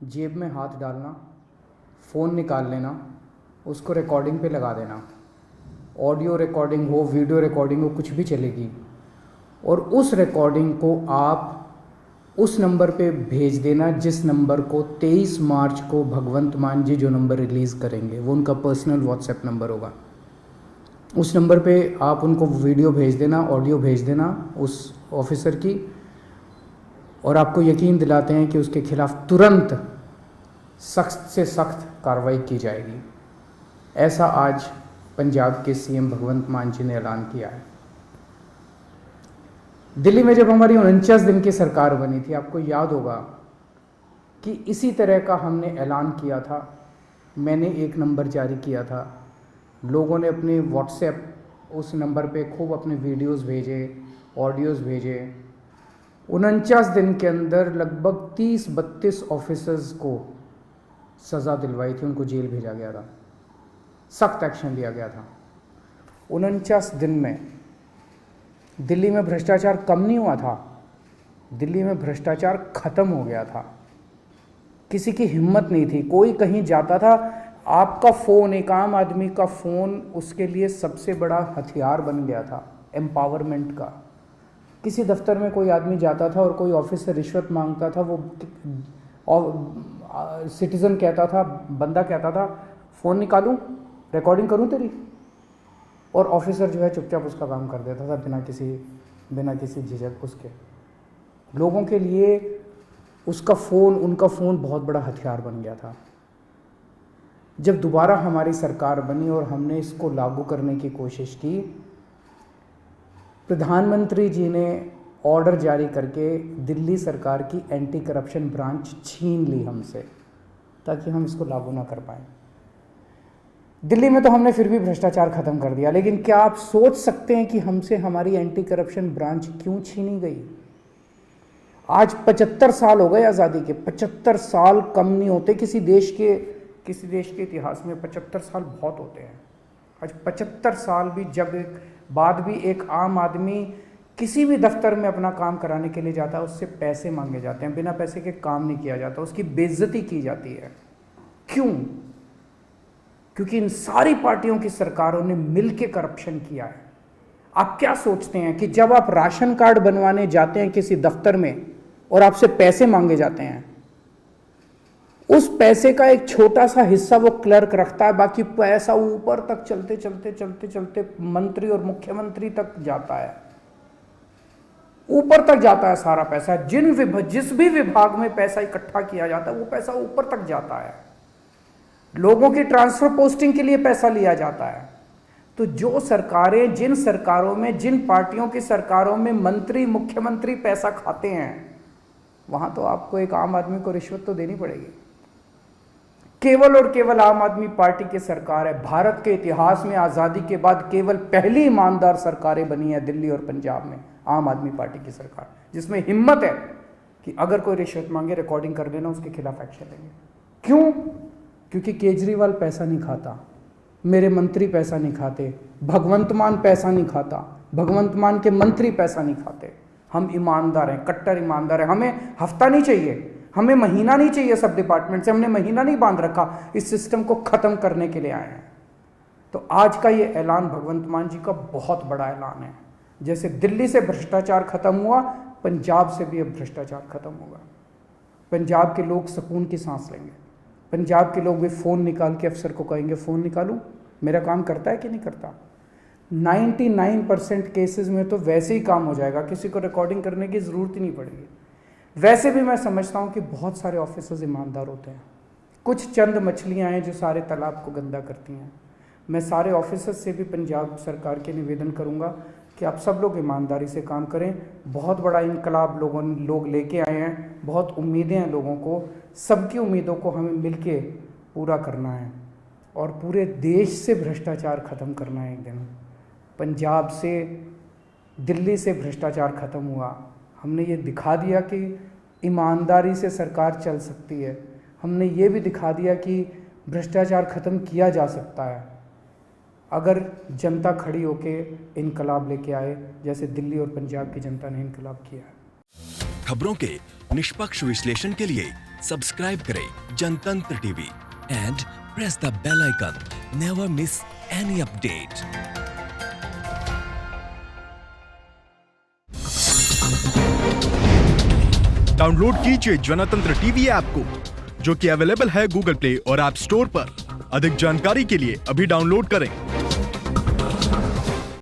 जेब में हाथ डालना, फ़ोन निकाल लेना, उसको रिकॉर्डिंग पे लगा देना। ऑडियो रिकॉर्डिंग हो, वीडियो रिकॉर्डिंग हो, कुछ भी चलेगी। और उस रिकॉर्डिंग को आप उस नंबर पे भेज देना जिस नंबर को 23 मार्च को भगवंत मान जी जो नंबर रिलीज़ करेंगे, वो उनका पर्सनल व्हाट्सएप नंबर होगा। उस नंबर पे आप उनको वीडियो भेज देना, ऑडियो भेज देना उस ऑफिसर की, और आपको यकीन दिलाते हैं कि उसके खिलाफ तुरंत सख्त से सख्त कार्रवाई की जाएगी। ऐसा आज पंजाब के सीएम भगवंत मान जी ने ऐलान किया है। दिल्ली में जब हमारी 49 दिन की सरकार बनी थी, आपको याद होगा कि इसी तरह का हमने ऐलान किया था। मैंने एक नंबर जारी किया था, लोगों ने अपने व्हाट्सएप उस नंबर पे खूब अपने वीडियोस भेजे, ऑडियोज़ भेजे। 49 दिन के अंदर लगभग 30-32 ऑफिसर्स को सज़ा दिलवाई थी, उनको जेल भेजा गया था, सख्त एक्शन लिया गया था। 49 दिन में दिल्ली में भ्रष्टाचार कम नहीं हुआ था, दिल्ली में भ्रष्टाचार खत्म हो गया था। किसी की हिम्मत नहीं थी, कोई कहीं जाता था, आपका फ़ोन, एक आम आदमी का फ़ोन उसके लिए सबसे बड़ा हथियार बन गया था एम्पावरमेंट का। किसी दफ्तर में कोई आदमी जाता था और कोई ऑफिस से रिश्वत मांगता था, वो सिटीज़न कहता था, बंदा कहता था, फ़ोन निकालूं, रिकॉर्डिंग करूं तेरी, और ऑफिसर जो है चुपचाप उसका काम कर देता था बिना किसी झिझक उसके। लोगों के लिए उसका फ़ोन, उनका फ़ोन बहुत बड़ा हथियार बन गया था। जब दोबारा हमारी सरकार बनी और हमने इसको लागू करने की कोशिश की, प्रधानमंत्री जी ने ऑर्डर जारी करके दिल्ली सरकार की एंटी करप्शन ब्रांच छीन ली हमसे, ताकि हम इसको लागू ना कर पाएँ। दिल्ली में तो हमने फिर भी भ्रष्टाचार खत्म कर दिया, लेकिन क्या आप सोच सकते हैं कि हमसे हमारी एंटी करप्शन ब्रांच क्यों छीनी गई? आज 75 साल हो गए आज़ादी के, 75 साल कम नहीं होते किसी देश के इतिहास में। 75 साल बहुत होते हैं। आज 75 साल भी बाद भी एक आम आदमी किसी भी दफ्तर में अपना काम कराने के लिए जाता है, उससे पैसे मांगे जाते हैं, बिना पैसे के काम नहीं किया जाता, उसकी बेइज्जती की जाती है। क्यों? क्योंकि इन सारी पार्टियों की सरकारों ने मिलकर करप्शन किया है। आप क्या सोचते हैं कि जब आप राशन कार्ड बनवाने जाते हैं किसी दफ्तर में और आपसे पैसे मांगे जाते हैं, उस पैसे का एक छोटा सा हिस्सा वो क्लर्क रखता है, बाकी पैसा ऊपर तक चलते मंत्री और मुख्यमंत्री तक जाता है, ऊपर तक जाता है सारा पैसा। जिस भी विभाग में पैसा इकट्ठा किया जाता है, वो पैसा ऊपर तक जाता है। लोगों की ट्रांसफर पोस्टिंग के लिए पैसा लिया जाता है। तो जो सरकारें, जिन सरकारों में, जिन पार्टियों की सरकारों में मंत्री, मुख्यमंत्री पैसा खाते हैं, वहां तो आपको एक आम आदमी को रिश्वत तो देनी पड़ेगी। केवल और केवल आम आदमी पार्टी की सरकार है। भारत के इतिहास में आज़ादी के बाद केवल पहली ईमानदार सरकारें बनी है दिल्ली और पंजाब में, आम आदमी पार्टी की सरकार, जिसमें हिम्मत है कि अगर कोई रिश्वत मांगे, रिकॉर्डिंग कर देना, उसके खिलाफ एक्शन लेंगे। क्यों? क्योंकि केजरीवाल पैसा नहीं खाता, मेरे मंत्री पैसा नहीं खाते, भगवंत मान पैसा नहीं खाता, भगवंत मान के मंत्री पैसा नहीं खाते। हम ईमानदार हैं, कट्टर ईमानदार हैं। हमें हफ्ता नहीं चाहिए, हमें महीना नहीं चाहिए सब डिपार्टमेंट से, हमने महीना नहीं बांध रखा, इस सिस्टम को खत्म करने के लिए आए हैं। तो आज का ये ऐलान भगवंत मान जी का बहुत बड़ा ऐलान है। जैसे दिल्ली से भ्रष्टाचार खत्म हुआ, पंजाब से भी अब भ्रष्टाचार खत्म होगा। पंजाब के लोग सुकून की सांस लेंगे। पंजाब के लोग भी फ़ोन निकाल के अफसर को कहेंगे, फ़ोन निकालूं, मेरा काम करता है कि नहीं करता। 99% केसेस में तो वैसे ही काम हो जाएगा, किसी को रिकॉर्डिंग करने की ज़रूरत ही नहीं पड़ेगी। वैसे भी मैं समझता हूँ कि बहुत सारे ऑफिसर्स ईमानदार होते हैं, कुछ चंद मछलियाँ हैं जो सारे तालाब को गंदा करती हैं। मैं सारे ऑफिसर्स से भी पंजाब सरकार के निवेदन करूँगा कि आप सब लोग ईमानदारी से काम करें। बहुत बड़ा इनकलाब लोग लेके आए हैं, बहुत उम्मीदें हैं लोगों को, सबकी उम्मीदों को हमें मिलके पूरा करना है और पूरे देश से भ्रष्टाचार ख़त्म करना है। एक दिन पंजाब से, दिल्ली से भ्रष्टाचार ख़त्म हुआ। हमने ये दिखा दिया कि ईमानदारी से सरकार चल सकती है। हमने ये भी दिखा दिया कि भ्रष्टाचार ख़त्म किया जा सकता है अगर जनता खड़ी होके इनकलाब लेके आए, जैसे दिल्ली और पंजाब की जनता ने इनकलाब किया है। खबरों के निष्पक्ष विश्लेषण के लिए सब्सक्राइब करें Jantantra TV and press the bell icon. Never miss any update. Download कीजिए जनतंत्र टीवी ऐप को, जो कि अवेलेबल है गूगल प्ले और ऐप स्टोर पर। अधिक जानकारी के लिए अभी डाउनलोड करें।